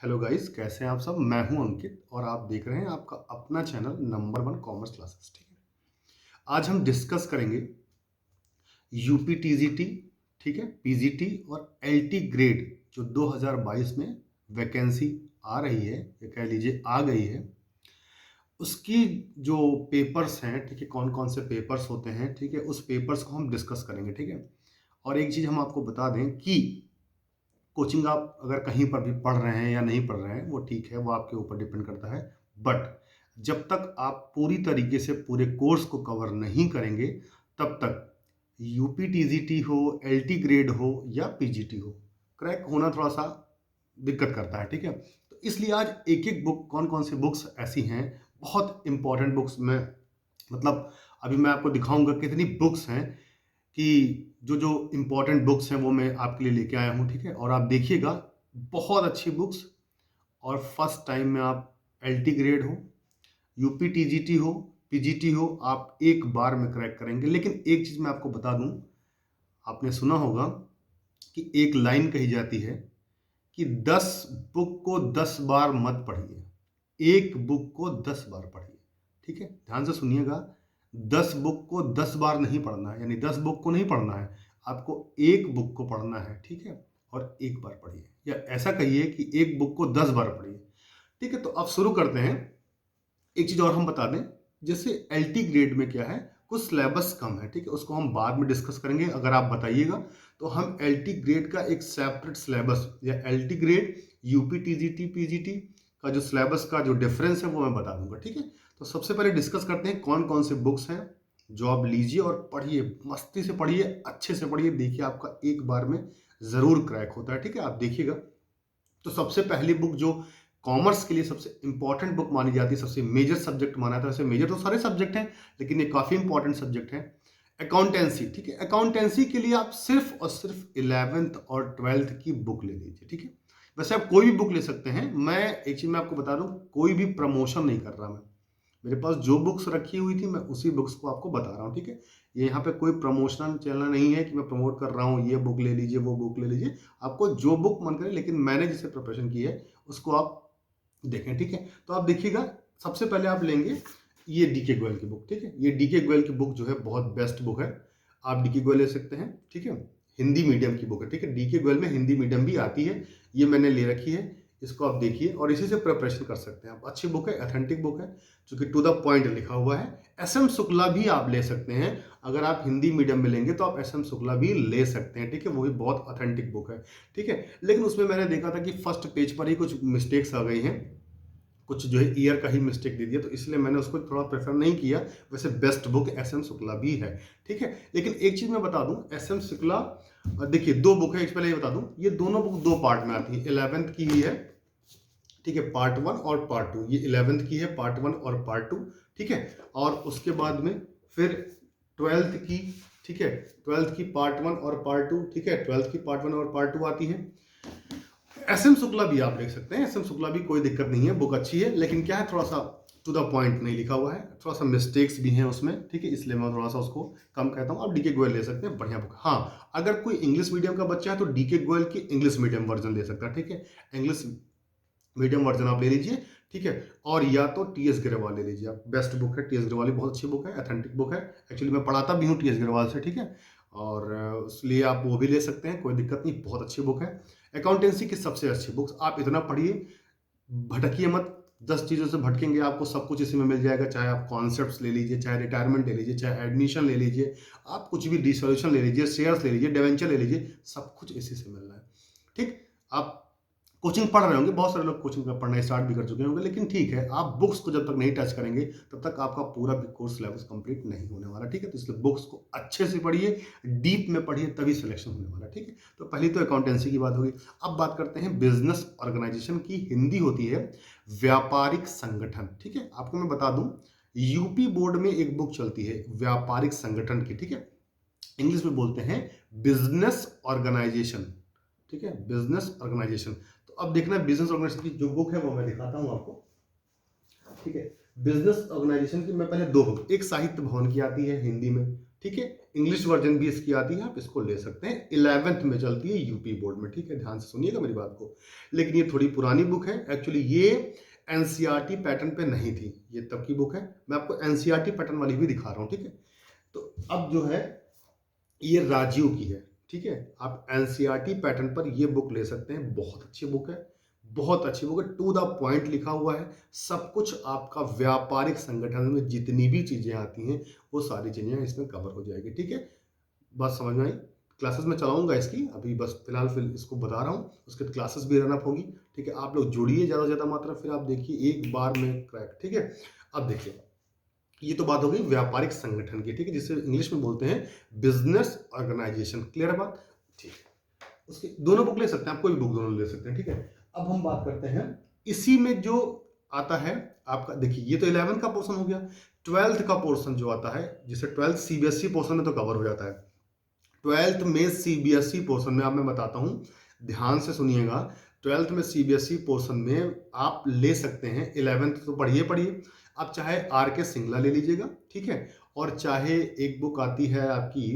Hello guys, कैसे हैं आप सब। मैं हूं अंकित और आप देख रहे हैं आपका अपना channel number one commerce classes. ठीक है, आज हम डिस्कस करेंगे यूपी टीजीटी, ठीक है, पीजीटी और एलटी ग्रेड जो 2022 में वैकेंसी आ रही है या कह लीजिए आ गई है, उसकी जो पेपर्स हैं, ठीक है, कौन कौन से पेपर्स होते हैं, ठीक है, उस पेपर्स को हम डिस्कस करेंगे। ठीक है, और एक चीज़ हम आपको बता दें कि कोचिंग आप अगर कहीं पर भी पढ़ रहे हैं या नहीं पढ़ रहे हैं वो ठीक है, वो आपके ऊपर डिपेंड करता है। बट जब तक आप पूरी तरीके से पूरे कोर्स को कवर नहीं करेंगे तब तक यूपी टीजीटी हो, एलटी ग्रेड हो या पीजीटी हो, क्रैक होना थोड़ा सा दिक्कत करता है। ठीक है, तो इसलिए आज एक एक बुक, कौन कौन सी बुक्स ऐसी हैं बहुत इंपॉर्टेंट बुक्स में, मतलब अभी मैं आपको दिखाऊंगा कितनी बुक्स हैं कि जो जो इम्पोर्टेंट बुक्स हैं वो मैं आपके लिए लेके आया हूँ। ठीक है, और आप देखिएगा बहुत अच्छी बुक्स, और फर्स्ट टाइम में आप एलटी ग्रेड हो, यूपी टीजीटी हो, पीजीटी हो, आप एक बार में क्रैक करेंगे। लेकिन एक चीज़ मैं आपको बता दूं, आपने सुना होगा कि एक लाइन कही जाती है कि 10 बुक को 10 बार मत पढ़िए, एक बुक को 10 बार पढ़िए। ठीक है, ध्यान से सुनिएगा, 10 बुक को 10 बार नहीं पढ़ना है, यानी 10 बुक को नहीं पढ़ना है, आपको एक बुक को पढ़ना है। ठीक है, और एक बार पढ़िए, या ऐसा कहिए कि एक बुक को 10 बार पढ़िए। ठीक है, तो अब शुरू करते हैं। एक चीज और हम बता दें, जैसे एलटी ग्रेड में क्या है, कुछ सिलेबस कम है। ठीक है, उसको हम बाद में डिस्कस करेंगे। अगर आप बताइएगा तो हम एलटी ग्रेड का एक सेपरेट सिलेबस, या LT grade UP TGT PGT का जो सिलेबस का जो डिफरेंस है वो मैं बता दूंगा। ठीक है, तो सबसे पहले डिस्कस करते हैं कौन कौन से बुक्स हैं जो आप लीजिए और पढ़िए, मस्ती से पढ़िए, अच्छे से पढ़िए, देखिए आपका एक बार में जरूर क्रैक होता है। ठीक है, आप देखिएगा। तो सबसे पहली बुक जो कॉमर्स के लिए सबसे इंपॉर्टेंट बुक मानी जाती है, सबसे मेजर सब्जेक्ट माना जाता है, वैसे मेजर तो सारे सब्जेक्ट हैं लेकिन ये काफी इंपॉर्टेंट सब्जेक्ट है, अकाउंटेंसी। ठीक है, अकाउंटेंसी के लिए आप सिर्फ और सिर्फ 11th और 12th की बुक ले लीजिए। ठीक है, वैसे आप कोई भी बुक ले सकते हैं। मैं एक चीज मैं आपको बता दूं, कोई भी प्रमोशन नहीं कर रहा मैं, मेरे पास जो बुक्स रखी हुई थी मैं उसी बुक्स को आपको बता रहा हूँ। ठीक है, ये यहाँ पे कोई प्रमोशनल चलना नहीं है कि मैं प्रमोट कर रहा हूँ, ये बुक ले लीजिए, वो बुक ले लीजिए, आपको जो बुक मन करे, लेकिन मैंने जिसे प्रिपरेशन की है उसको आप देखें। ठीक है, तो आप देखिएगा, सबसे पहले आप लेंगे ये डीके गोयल की बुक। ठीक है, ये डीके गोयल की बुक जो है बहुत बेस्ट बुक है, आप डीके गोयल ले सकते हैं। ठीक है, हिंदी मीडियम की बुक है। ठीक है, डीके गोयल में हिंदी मीडियम भी आती है, ये मैंने ले रखी है, इसको आप देखिए और इसी से प्रिपरेशन कर सकते हैं आप। अच्छी बुक है, ऑथेंटिक बुक है, जो कि टू द पॉइंट लिखा हुआ है। एस एम शुक्ला भी आप ले सकते हैं, अगर आप हिंदी मीडियम में लेंगे तो आप एस एम शुक्ला भी ले सकते हैं। ठीक है, वो भी बहुत ऑथेंटिक बुक है। ठीक है, लेकिन उसमें मैंने देखा था कि फर्स्ट पेज पर ही कुछ मिस्टेक्स आ गई हैं, कुछ जो है ईयर का ही मिस्टेक दे दिया, तो इसलिए मैंने उसको थोड़ा प्रेफर नहीं किया। वैसे best book S M Shukla भी है। ठीक है, लेकिन एक चीज मैं बता दूं, एस एम शुक्ला, देखिए दो बुक है, पहले ये बता दूं, ये दोनों बुक दो पार्ट में आती है, 11th की ही है। ठीक है, पार्ट 1 और पार्ट 2, ये 11th की है, पार्ट 1 और पार्ट 2। ठीक है, और उसके बाद में फिर 12th की, ठीक है, 12th की पार्ट 1 और पार्ट 2। ठीक है, 12th की पार्ट 1 और पार्ट 2 आती है। एस एम शुक्ला भी आप देख सकते हैं, एस एम शुक्ला भी कोई दिक्कत नहीं है, बुक अच्छी है, लेकिन क्या है, थोड़ा सा टू द पॉइंट नहीं लिखा हुआ है, थोड़ा सा मिस्टेक्स भी हैं उसमें। ठीक है, इसलिए मैं थोड़ा सा उसको कम कहता हूँ। आप डीके गोयल ले सकते हैं, बढ़िया बुक। हाँ, अगर कोई इंग्लिश मीडियम का बच्चा है तो डीके गोयल की इंग्लिश मीडियम वर्जन ले सकता है। ठीक है, इंग्लिश मीडियम वर्जन आप ले लीजिए। ठीक है, और या तो टी एस ग्रेवाल ले लीजिए आप, बेस्ट बुक है, टी एस ग्रेवाल बहुत अच्छी बुक है, ऑथेंटिक बुक है। एक्चुअली मैं पढ़ाता भी हूँ टी एस ग्रेवाल से। ठीक है, और इसलिए आप वो भी ले सकते हैं, कोई दिक्कत नहीं, बहुत अच्छी बुक है। अकाउंटेंसी की सबसे अच्छी बुक्स, आप इतना पढ़िए, भटकिए मत। 10 चीज़ों से भटकेंगे, आपको सब कुछ इसी में मिल जाएगा। चाहे आप कॉन्सेप्ट्स ले लीजिए, चाहे रिटायरमेंट ले लीजिए, चाहे एडमिशन ले लीजिए, आप कुछ भी, डिसोल्यूशन ले लीजिए, शेयर्स ले लीजिए, डिवेंचर ले लीजिए, सब कुछ इसी से मिल रहा है। ठीक, आप कोचिंग पढ़ रहे होंगे, बहुत सारे लोग कोचिंग का पढ़ना स्टार्ट भी कर चुके होंगे, लेकिन ठीक है, आप बुक्स को जब तक नहीं टच करेंगे तब तक आपका पूरा भी कोर्स सिलेबस कंप्लीट नहीं होने वाला। ठीक है, तो इसलिए बुक्स को अच्छे से पढ़िए, डीप में पढ़िए, तभी सिलेक्शन होने वाला। ठीक है, तो पहली तो अकाउंटेंसी की बात होगी। अब बात करते हैं बिजनेस ऑर्गेनाइजेशन की, हिंदी होती है व्यापारिक संगठन। ठीक है, आपको मैं बता दूं, यूपी बोर्ड में एक बुक चलती है व्यापारिक संगठन की। ठीक है, इंग्लिश में बोलते हैं बिजनेस ऑर्गेनाइजेशन। ठीक है, बिजनेस ऑर्गेनाइजेशन। तो अब देखना, बिजनेस ऑर्गेनाइजेशन की जो बुक है वो मैं दिखाता हूं आपको। ठीक है, बिजनेस ऑर्गेनाइजेशन की मैं पहले दो बुक, एक साहित्य भवन की आती है हिंदी में, ठीक है। इंग्लिश वर्जन भी इसकी आती है, आप इसको ले सकते हैं। 11th में चलती है यूपी बोर्ड में, ठीक है, ध्यान से सुनिएगा मेरी बात को। लेकिन ये थोड़ी पुरानी बुक है, एक्चुअली ये एनसीईआरटी पैटर्न पे नहीं थी, ये तब की बुक है। मैं आपको एनसीईआरटी पैटर्न वाली भी दिखा रहा हूँ, ठीक है। तो अब जो है ये राजीव की है, ठीक है। आप एनसीईआरटी पैटर्न पर ये बुक ले सकते हैं, बहुत अच्छी बुक है, बहुत अच्छी बुक है, टू द पॉइंट लिखा हुआ है सब कुछ। आपका व्यापारिक संगठन में जितनी भी चीजें आती हैं वो सारी चीजें इसमें कवर हो जाएगी, ठीक है। बात समझ में आई? क्लासेस में चलाऊंगा इसकी, अभी बस फिलहाल इसको बता रहा हूँ, उसके क्लासेस भी रन अप होगी, ठीक है। आप लोग जुड़िए ज़्यादा से ज़्यादा मात्रा, फिर आप देखिए एक बार में क्रैक, ठीक है। अब देखिए, ये तो बात हो गई व्यापारिक संगठन की, ठीक है, जिसे इंग्लिश में बोलते हैं बिजनेस ऑर्गेनाइजेशन। क्लियर बात? ठीक है। उसके दोनों बुक ले सकते हैं आप, कोई भी बुक दोनों ले सकते हैं, ठीक है। अब हम बात करते हैं इसी में जो आता है आपका, देखिए ये तो 11 का पोर्शन हो गया। 12th का पोर्शन जो आता है, जिसे 12th सीबीएसई पोर्शन में तो कवर हो जाता है। 12th में सीबीएसई पोर्शन में, अब मैं बताता हूं, ध्यान से सुनिएगा। 12th में सीबीएसई पोर्शन में आप ले सकते हैं, 11th तो पढ़िए पढ़िए, आप चाहे आर के सिंगला ले लीजिएगा, ठीक है, और चाहे एक बुक आती है आपकी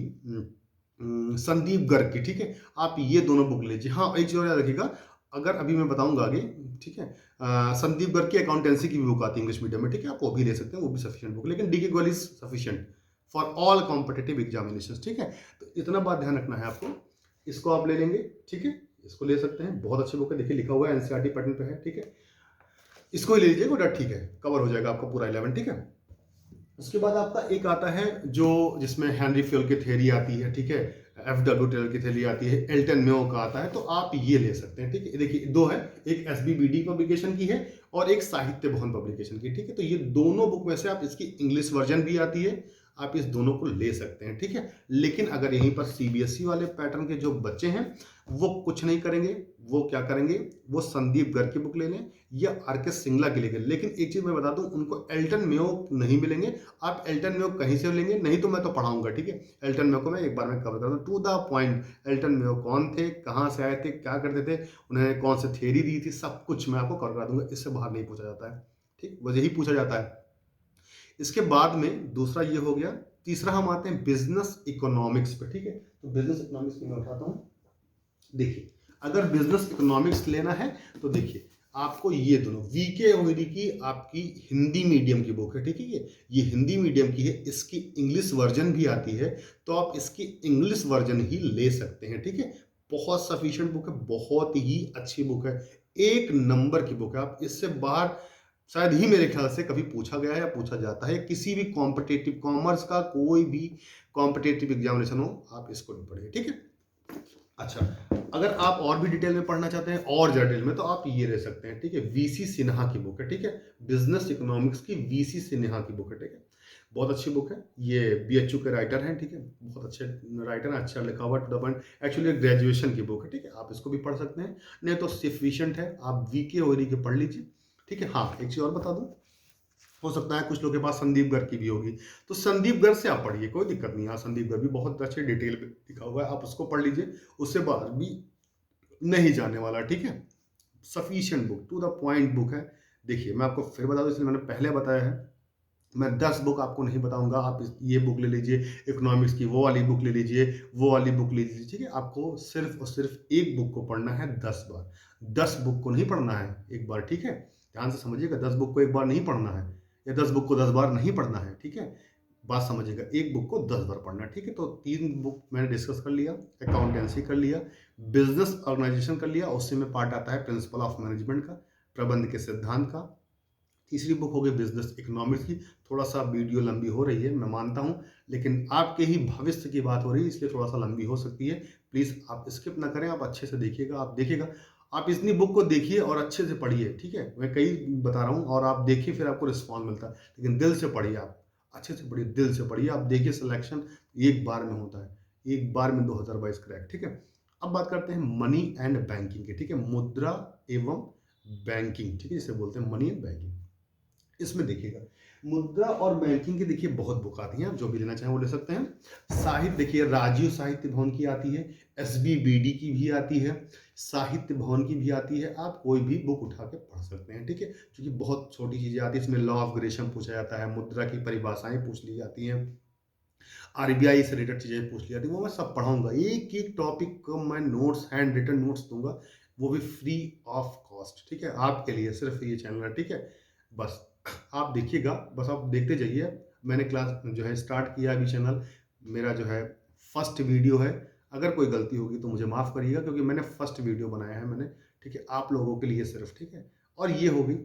संदीप गर्ग की, ठीक है, आप ये दोनों बुक लीजिए। हाँ, एक चीज और याद रखिएगा, अगर अभी मैं बताऊंगा आगे, ठीक है, संदीप गर्ग की अकाउंटेंसी की भी बुक आती है इंग्लिश मीडियम में, ठीक है, आप वो भी ले सकते हैं, वो भी सफिशिएंट बुक, लेकिन DK Goyal is sufficient for all competitive examination, ठीक है। तो इतना बात ध्यान रखना है आपको, इसको आप ले लेंगे, ठीक है, इसको ले सकते हैं, बहुत अच्छी बुक है, देखिए लिखा हुआ है एनसीईआरटी पैटर्न पे है, ठीक है, इसको ही ले लीजिएगा, ठीक है, कवर हो जाएगा आपका पूरा 11, ठीक है। उसके बाद आपका एक आता है जो, जिसमें हेनरी फ्योल की थ्योरी आती है, ठीक है, एफडब्ल्यू टेलर की थ्योरी आती है, एल्टन मेयो का आता है, तो आप ये ले सकते हैं, ठीक है। देखिए दो है, एक एसबीबीडी पब्लिकेशन की है और एक साहित्य भवन पब्लिकेशन की, ठीक है। तो ये दोनों बुक में से आप, इसकी इंग्लिश वर्जन भी आती है, आप इस दोनों को ले सकते हैं, ठीक है। लेकिन अगर यहीं पर सीबीएसई वाले पैटर्न के जो बच्चे हैं वो कुछ नहीं करेंगे, वो क्या करेंगे, वो संदीप गर्ग की बुक ले लें या आर के सिंगला की लेंगे। लेकिन एक चीज मैं बता दूं, उनको एल्टन मेयो नहीं मिलेंगे। आप एल्टन मेयो कहीं से लेंगे, नहीं तो मैं तो पढ़ाऊंगा, ठीक है। एल्टन मेयो को मैं एक बार में कवर कर दूं, to the point, Elton Mayo कौन थे, कहाँ से आए थे, क्या करते थे, उन्होंने कौन सी थ्योरी दी थी, सब कुछ मैं आपको कवर करा दूंगा, इससे बाहर नहीं पूछा जाता है, ठीक, बस यही पूछा जाता है। इसके बाद में दूसरा ये हो गया, तीसरा हम आते हैं बिजनेस इकोनॉमिक्स पे, ठीक है। तो बिजनेस इकोनॉमिक्स में मैं उठाता हूं, देखिए अगर बिजनेस इकोनॉमिक्स लेना है तो देखिए आपको ये दोनों, वीके ओहिरी की आपकी हिंदी मीडियम की बुक है, ठीक है, ये हिंदी मीडियम की है, इसकी इंग्लिश वर्जन भी आती है, तो आप इसकी इंग्लिश वर्जन ही ले सकते हैं, ठीक है। बहुत सफिशिएंट बुक है, बहुत ही अच्छी बुक है, एक नंबर की बुक है। आप इससे बाहर शायद ही मेरे ख्याल से कभी पूछा गया है या पूछा जाता है, किसी भी कॉम्पिटेटिव कॉमर्स का कोई भी कॉम्पिटेटिव एग्जामिनेशन हो, आप इसको नहीं पढ़िए, ठीक है। अच्छा, अगर आप और भी डिटेल में पढ़ना चाहते हैं और डिटेल में, तो आप ये ले सकते हैं, ठीक है, वीसी सिन्हा की बुक है, ठीक है, बिजनेस इकोनॉमिक्स की वीसी सिन्हा की बुक है, ठीक है, बहुत अच्छी बुक है। ये बीएचयू के राइटर हैं, ठीक है, बहुत अच्छे राइटर हैं, अच्छा लिखा हुआ, to the point, actually graduation की बुक है, ठीक है, आप इसको भी पढ़ सकते हैं, नहीं तो सफिशिएंट है, आप वीके ओरी के पढ़ लीजिए, ठीक है। हाँ, एक चीज और बता दूं, हो सकता है कुछ लोगों के पास संदीप गर्ग की भी होगी, तो संदीप गर्ग से आप पढ़िए, कोई दिक्कत नहीं है, संदीप गर्ग भी बहुत अच्छे डिटेल में लिखा हुआ है, आप उसको पढ़ लीजिए, उससे बाहर भी नहीं जाने वाला, ठीक है। Sufficient book, to the point book है। देखिए मैं आपको फिर बता दूं, इसलिए मैंने पहले बताया है, मैं 10 बुक आपको नहीं बताऊंगा, आप ये बुक ले लीजिए इकोनॉमिक्स की, वो वाली बुक ले लीजिए, वो वाली बुक ले लीजिए, ठीक है। आपको सिर्फ और सिर्फ एक बुक को पढ़ना है 10 बार, 10 बुक को नहीं पढ़ना है एक बार, ठीक है, ध्यान से समझिएगा, 10 बुक को एक बार नहीं पढ़ना है, या 10 बुक को 10 बार नहीं पढ़ना है, ठीक है, बात समझिएगा, एक बुक को 10 बार पढ़ना है, ठीक है। तो 3 बुक मैंने डिस्कस कर लिया, अकाउंटेंसी कर लिया, बिजनेस ऑर्गेनाइजेशन कर लिया, उससे में पार्ट आता है प्रिंसिपल ऑफ मैनेजमेंट का, प्रबंध के सिद्धांत का। तीसरी बुक हो गई बिजनेस इकोनॉमिक्स की, थोड़ा सा वीडियो लंबी हो रही है मैं मानता हूं, लेकिन आपके ही भविष्य की बात हो रही है, इसलिए थोड़ा सा लंबी हो सकती है, प्लीज़ आप स्किप ना करें, आप अच्छे से देखिएगा, आप देखिएगा, आप इतनी बुक को देखिए और अच्छे से पढ़िए, ठीक है, मैं कई बता रहा हूँ और आप देखिए, फिर आपको रिस्पॉन्स मिलता है, लेकिन दिल से पढ़िए, आप अच्छे से पढ़िए, दिल से पढ़िए, आप देखिए सिलेक्शन एक बार में होता है, एक बार में 2022 क्रैक, ठीक है। अब बात करते हैं मनी एंड बैंकिंग की, ठीक है, मुद्रा एवं बैंकिंग, ठीक है, जिसे बोलते हैं मनी एंड बैंकिंग। इसमें देखिएगा मुद्रा और बैंकिंग की, देखिए बहुत बुक आती हैं, आप जो भी लेना चाहें वो ले सकते हैं। साहित्य देखिए राजीव साहित्य भवन की आती है, एसबीबीडी की भी आती है, साहित्य भवन की भी आती है, आप कोई भी बुक उठा के पढ़ सकते हैं, ठीक है, क्योंकि बहुत छोटी चीजें आती है इसमें, लॉ ऑफ ग्रेशन पूछा जाता है, मुद्रा की परिभाषाएं पूछ ली जाती हैं, आरबीआई से रिलेटेड चीज़ें पूछ ली जाती हैं, वो मैं सब पढ़ाऊँगा। एक-एक टॉपिक को मैं नोट्स, हैंड रिटन नोट्स दूँगा, वो भी फ्री ऑफ कॉस्ट, ठीक है? आपके लिए सिर्फ़ ये चैनल है, ठीक है? बस आप देखिएगा, बस आप देखते जाइए। मैंने क्लास जो है स्टार्ट किया अभी चैनल, मेरा जो है फर्स्ट वीडियो है। अगर कोई गलती होगी तो मुझे माफ़ करिएगा, क्योंकि मैंने फर्स्ट वीडियो बनाया है मैंने, ठीक है? आप लोगों के लिए सिर्फ़, ठीक है? और ये हो गई।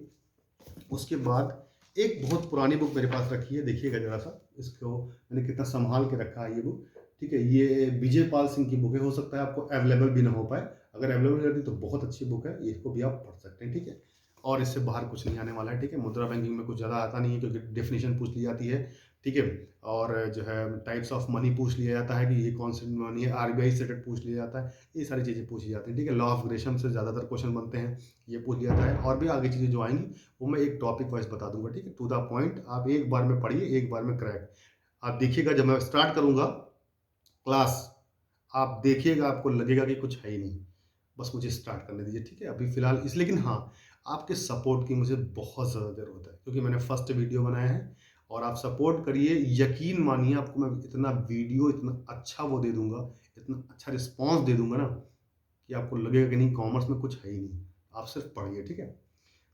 उसके बाद एक बहुत पुरानी बुक मेरे पास रखी है, देखिएगा ज़रा-सा, इसको मैंने कितना सँभाल के रखा है ये बुक, ठीक है? ये विजय पाल सिंह की बुक है, हो सकता है आपको अवेलेबल भी ना हो पाए, अगर अवेलेबल रहती तो बहुत अच्छी बुक है, इसको भी आप पढ़ सकते हैं, ठीक है? और इससे बाहर कुछ नहीं आने वाला है, ठीक है? मुद्रा बैंकिंग में कुछ ज़्यादा आता नहीं है, क्योंकि डेफ़िनिशन पूछ ली जाती है, ठीक है? और जो है टाइप्स ऑफ मनी पूछ लिया जाता है कि ये कौन सी मनी है, आरबीआई से रिलेटेड पूछ लिया जाता है, ये सारी चीज़ें पूछी जाती हैं, ठीक है? लॉ ऑफ ग्रेशम से ज़्यादातर क्वेश्चन बनते हैं, ये पूछ लिया जाता है, और भी आगे चीज़ें जो आएँगी वो मैं एक टॉपिक वाइज़ बता दूँगा, ठीक है? टू द पॉइंट, आप एक बार में पढ़िए, एक बार में क्रैक। आप देखिएगा जब मैं स्टार्ट करूँगा क्लास, आप देखिएगा आपको लगेगा कि कुछ है ही नहीं। बस मुझे स्टार्ट करने दीजिए, ठीक है? अभी फ़िलहाल इस लेकिन हाँ, आपके सपोर्ट की मुझे बहुत ज़्यादा ज़रूरत है, क्योंकि मैंने फर्स्ट वीडियो बनाया है, और आप सपोर्ट करिए, यकीन मानिए आपको मैं इतना वीडियो, इतना अच्छा वो दे दूँगा, इतना अच्छा रिस्पॉन्स दे दूँगा ना, कि आपको लगेगा कि नहीं, कॉमर्स में कुछ है ही नहीं। आप सिर्फ़ पढ़िए, ठीक है?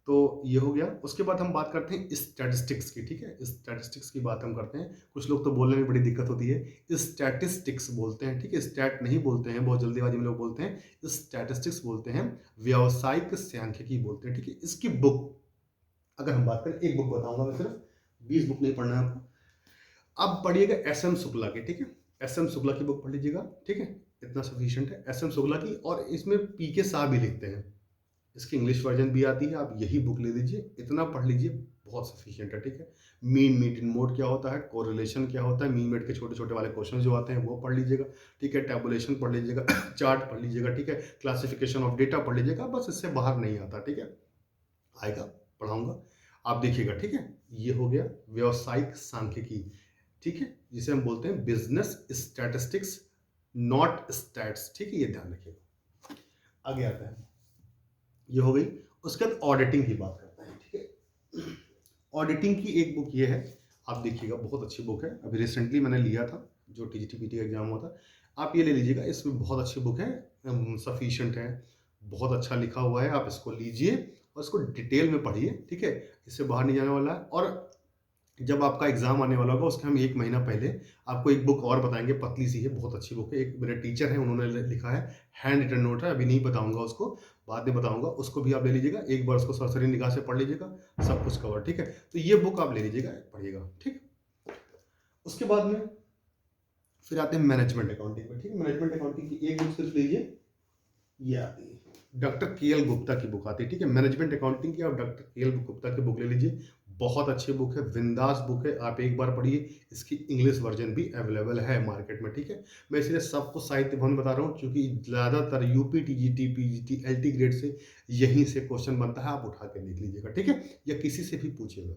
तो ये हो गया। उसके बाद हम बात करते हैं स्टैटिस्टिक्स की, ठीक है? स्टैटिस्टिक्स की बात हम करते हैं। कुछ लोग तो बोलने में बड़ी दिक्कत होती है। स्टैटिस्टिक्स बोलते हैं, ठीक है? स्टैट नहीं बोलते हैं, बहुत जल्दीबाजी में लोग बोलते हैं। स्टैटिस्टिक्स बोलते हैं, व्यावसायिक सांख्यिकी बोलते हैं, ठीक है? इसकी बुक, अगर हम बात करें, एक बुक बताऊँगा मैं सिर्फ, 20 बुक नहीं पढ़ना है आपको। आप पढ़िएगा एस.एम. शुक्ला की, ठीक है? एस.एम. शुक्ला की बुक पढ़ लीजिएगा, ठीक है? इतना सफिशिएंट है एस.एम. शुक्ला की, और इसमें पी.के. शाह भी लिखते हैं। इसकी इंग्लिश वर्जन भी आती है, आप यही बुक ले लीजिए, इतना पढ़ लीजिए, बहुत सफिशिएंट है, ठीक है? मीन मीडियन मोड क्या होता है, कोरिलेशन क्या होता है, मीन मेड के छोटे-छोटे वाले क्वेश्चन जो आते हैं वो पढ़ लीजिएगा, ठीक है? टैबुलेशन पढ़ लीजिएगा, चार्ट पढ़ लीजिएगा, ठीक है? क्लासिफिकेशन ऑफ डेटा पढ़ लीजिएगा, बस इससे बाहर नहीं आता, ठीक है? आएगा, पढ़ाऊँगा, आप देखिएगा, ठीक है? ये हो गया व्यावसायिक सांख्यिकी, ठीक है? जिसे हम बोलते हैं बिज़नेस स्टैटिस्टिक्स, नॉट स्टैट्स, ठीक है? ये ध्यान रखिएगा। आगे आता है, ये हो गई। उसके बाद ऑडिटिंग की बात करते हैं, ठीक है? ऑडिटिंग की एक बुक ये है, आप देखिएगा, बहुत अच्छी बुक है, अभी रिसेंटली मैंने लिया था, जो टीजीटी पीटी का एग्जाम हुआ था। आप ये ले लीजिएगा, इसमें बहुत अच्छी बुक है, सफिशिएंट है, बहुत अच्छा लिखा हुआ है, आप इसको लीजिए और इसको डिटेल में पढ़िए, ठीक है? इससे बाहर नहीं जाने वाला है। और जब आपका एग्ज़ाम आने वाला होगा, उसके हम 1 महीना पहले आपको एक बुक और बताएँगे, पतली-सी है, बहुत अच्छी बुक है। एक मेरे टीचर हैं, उन्होंने लिखा है, हैंड रिटन नोट है, अभी नहीं बताऊँगा उसको, बाद में बताऊँगा। उसको भी आप ले लीजिएगा, एक बार उसको सरसरी निगाह से पढ़ लीजिएगा, सब कुछ कवर, ठीक है? तो ये बुक आप ले लीजिएगा, पढ़िएगा, ठीक? उसके बाद में फिर आते हैं मैनेजमेंट अकाउंटिंग पे, ठीक है? मैनेजमेंट अकाउंटिंग की एक बुक सिर्फ लीजिए, ये आती है। Doctor KL. गुप्ता की बुक आती है, ठीक है? मैनेजमेंट अकाउंटिंग की आप डॉक्टर के.एल. गुप्ता की बुक ले लीजिए। बहुत अच्छी बुक है, बिंदास बुक है, आप एक बार पढ़िए। इसकी इंग्लिश वर्ज़न भी अवेलेबल है मार्केट में, ठीक है? मैं इसलिए सबको साहित्य भवन बता रहा हूँ, क्योंकि ज़्यादातर UP, TGT, PGT, LT grade से यहीं से क्वेश्चन बनता है, आप उठा के देख लीजिएगा, ठीक है? या किसी से भी पूछिएगा।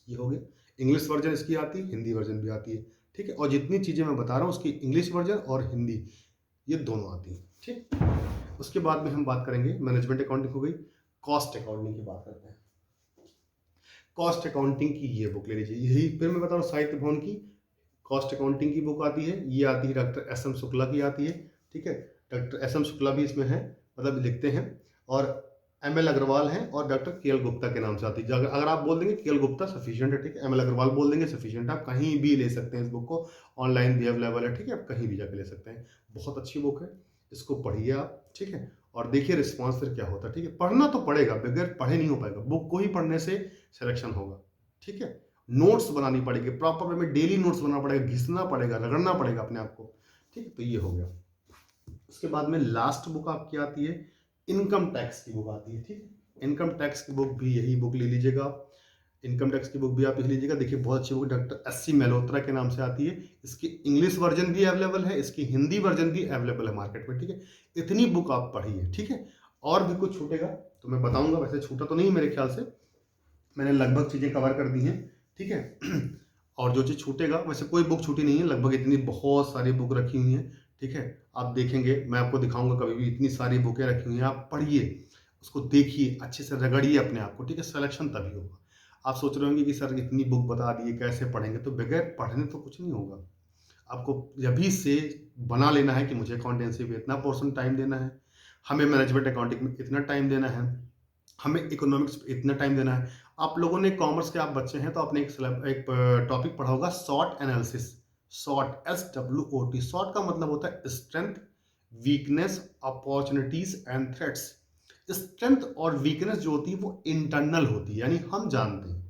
ये हो गया। इंग्लिश वर्ज़न इसकी आती है, हिंदी वर्ज़न भी आती है, ठीक है? और जितनी चीज़ें मैं बता रहा हूँ, उसकी इंग्लिश वर्ज़न और हिंदी, ये दोनों आती हैं, ठीक? उसके बाद में हम बात करेंगे, मैनेजमेंट अकाउंटिंग हो गई, कॉस्ट अकाउंटिंग की बात करते हैं। कॉस्ट अकाउंटिंग की ये बुक ले लीजिए, यही फिर मैं बता रहा हूँ, साहित्य भवन की कॉस्ट अकाउंटिंग की बुक आती है, ये आती है डॉक्टर एस.एम. शुक्ला की आती है, ठीक है? Doctor SM. शुक्ला भी इसमें है, मतलब लिखते हैं, और एम.एल. अग्रवाल हैं, और डॉक्टर के.एल. गुप्ता के नाम से आती है। अगर अगर आप बोल देंगे के.एल. गुप्ता सफिशिएंट है, ठीक है? एम.एल. अग्रवाल बोल देंगे सफिशिएंट है, आप कहीं भी ले सकते हैं इस बुक को, ऑनलाइन भी अवेलेबल है, ठीक है? आप कहीं भी जाके ले सकते हैं। बहुत अच्छी बुक है, इसको पढ़िए आप, ठीक है? और देखिए रिस्पॉन्स फिर क्या होता है, ठीक है? पढ़ना तो पड़ेगा, बगैर पढ़े नहीं हो पाएगा, बुक को ही पढ़ने से सिलेक्शन होगा, ठीक है? नोट्स बनानी पड़ेगी, प्रॉपर वे में डेली नोट्स बनाना पड़ेगा, घिसना पड़ेगा, रगड़ना पड़ेगा अपने आप को, ठीक है? तो ये हो गया। उसके बाद में लास्ट बुक आपकी आती है, इनकम टैक्स की बुक आती है, ठीक है? इनकम टैक्स की बुक भी यही बुक ले लीजिएगा आप। इनकम टैक्स की बुक भी आप लिख लीजिएगा, देखिए बहुत अच्छी बुक, डॉक्टर एस.सी. मेल्होत्रा के नाम से आती है। इसकी इंग्लिश वर्जन भी अवेलेबल है, इसकी हिंदी वर्जन भी अवेलेबल है मार्केट में, ठीक है? इतनी बुक आप पढ़िए, ठीक है? और भी कुछ छूटेगा तो मैं बताऊंगा, वैसे छूटा तो नहीं मेरे ख्याल से, मैंने लगभग चीज़ें कवर कर दी हैं, ठीक है? और जो चीज़ छूटेगा, वैसे कोई बुक छूटी नहीं है, लगभग इतनी बहुत सारी बुक रखी हुई हैं, ठीक है? आप देखेंगे, मैं आपको दिखाऊँगा कभी भी, इतनी सारी बुकें रखी हुई हैं, आप पढ़िए, उसको देखिए, अच्छे से रगड़िए अपने आप को, ठीक है? सिलेक्शन तभी होगा। आप सोच रहे होंगे कि सर इतनी बुक बता दी है, कैसे पढ़ेंगे? तो बगैर पढ़ने तो कुछ नहीं होगा। आपको अभी से बना लेना है कि मुझे अकाउंटेंसी में इतना पोर्शन टाइम देना है, हमें मैनेजमेंट अकाउंटिंग में इतना टाइम देना है, हमें इकोनॉमिक्स पे इतना टाइम देना है। आप लोगों ने कॉमर्स के आप बच्चे हैं तो आपने एक टॉपिक पढ़ा होगा, short analysis. Short, SWOT, short का मतलब होता है strength, weakness, opportunities and threats. Strength और वीकनेस जो होती है वो इंटरनल होती है, यानी हम जानते हैं।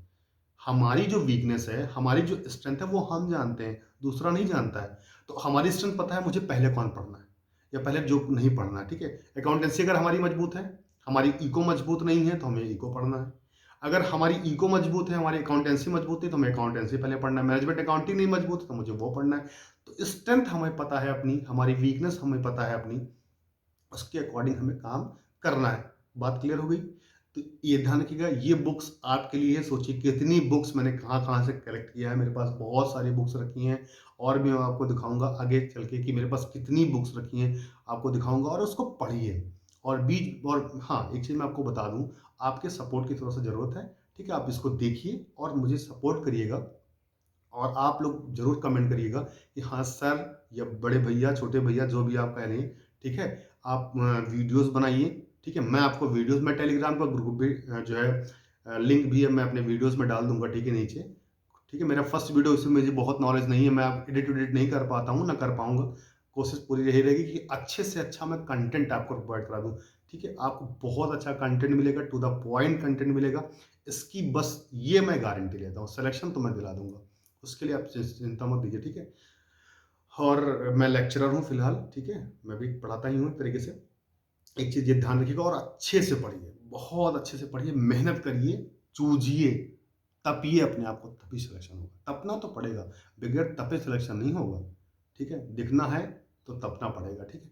हमारी जो वीकनेस है, हमारी जो स्ट्रेंथ है वो हम जानते हैं, दूसरा नहीं जानता है। तो हमारी स्ट्रेंथ पता है मुझे पहले कौन पढ़ना है या पहले जो नहीं पढ़ना है, ठीक है? अकाउंटेंसी अगर हमारी मजबूत है, हमारी इको मजबूत नहीं है तो हमें इको पढ़ना है। अगर हमारी इको मजबूत है, हमारी अकाउंटेंसी मजबूत है तो हमें अकाउंटेंसी पहले पढ़ना है। मैनेजमेंट अकाउंटिंग नहीं मजबूत है तो मुझे वो पढ़ना है। तो स्ट्रेंथ हमें पता है अपनी, हमारी वीकनेस हमें पता है अपनी, उसके अकॉर्डिंग हमें काम करना है। बात क्लियर हो गई? तो ये ध्यान रखिएगा, ये बुक्स आपके लिए है। सोचिए कितनी बुक्स मैंने कहाँ-कहाँ से कलेक्ट किया है। मेरे पास बहुत सारी बुक्स रखी हैं और भी मैं आपको दिखाऊँगा आगे चल के कि मेरे पास कितनी बुक्स रखी हैं, आपको दिखाऊँगा और उसको पढ़िए। और हाँ, एक चीज़ मैं आपको बता दूँ, आपके सपोर्ट की थोड़ा-सा ज़रूरत है, ठीक है? आप इसको देखिए और मुझे सपोर्ट करिएगा और आप लोग ज़रूर कमेंट करिएगा कि हाँ सर या बड़े भैया, छोटे भैया जो भी आप कह रहे हैं, ठीक है? आप वीडियोज़ बनाइए, ठीक है? मैं आपको वीडियोज़ में टेलीग्राम का ग्रुप भी जो है लिंक भी है मैं अपने वीडियोज़ में डाल दूँगा, ठीक है, नीचे। ठीक है? मेरा फर्स्ट वीडियो इसमें मुझे बहुत नॉलेज नहीं है, मैं अब एडिट नहीं कर पाता हूँ, ना कर पाऊँगा। कोशिश पूरी यही रहेगी कि अच्छे से अच्छा मैं कंटेंट आपको प्रोवाइड करा दूँ, ठीक है? आपको बहुत अच्छा कंटेंट मिलेगा, टू द पॉइंट कंटेंट मिलेगा। इसकी बस ये मैं गारंटी लेता हूँ, सिलेक्शन तो मैं दिला दूँगा। उसके लिए आप चिंता मत कीजिए, ठीक है? और मैं लेक्चरर हूँ फिलहाल, ठीक है? मैं भी पढ़ाता ही हूँ एक तरीके से। एक चीज़ ये ध्यान रखिएगा और अच्छे से पढ़िए, बहुत अच्छे से पढ़िए, मेहनत करिए, जूझिए, तपिए अपने आप को, तभी सिलेक्शन होगा। तपना तो पड़ेगा, बगैर तपे सिलेक्शन नहीं होगा, ठीक है? दिखना है तो तपना पड़ेगा, ठीक है?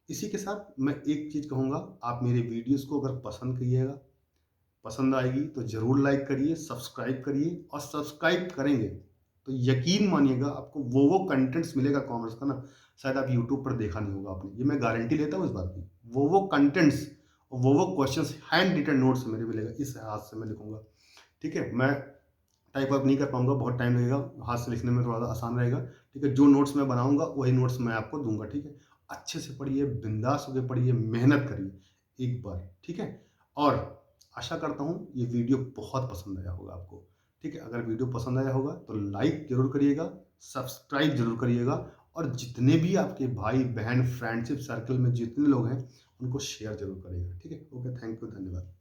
इसी के साथ मैं एक चीज़ कहूँगा, आप मेरे वीडियोज़ को अगर पसंद कीजिएगा, पसंद आएगी तो ज़रूर लाइक करिए, सब्सक्राइब करिए और सब्सक्राइब करेंगे तो यकीन मानिएगा आपको वो कंटेंट्स मिलेगा कॉमर्स का ना, शायद आप यूट्यूब पर देखा नहीं होगा आपने। ये मैं गारंटी लेता हूँ इस बात की। वो कंटेंट्स और वो क्वेश्चंस हैंड रिटन नोट्स मेरे मिलेगा, इस हाथ से मैं लिखूँगा, ठीक है? मैं टाइप वाइप नहीं कर पाऊँगा, बहुत टाइम लगेगा, हाथ से लिखने में थोड़ा-सा आसान रहेगा, ठीक है? जो नोट्स मैं बनाऊँगा वही नोट्स मैं आपको दूँगा, ठीक है? अच्छे से पढ़िए, बिंदास होके पढ़िए, मेहनत करिए एक बार, ठीक है? और आशा करता हूँ ये वीडियो बहुत पसंद आया होगा आपको, ठीक है? अगर वीडियो पसंद आया होगा तो लाइक ज़रूर करिएगा, सब्सक्राइब ज़रूर करिएगा और जितने भी आपके भाई-बहन, फ्रेंडशिप सर्कल में जितने लोग हैं, उनको शेयर ज़रूर करिएगा, ठीक है? ओके, थैंक यू, धन्यवाद।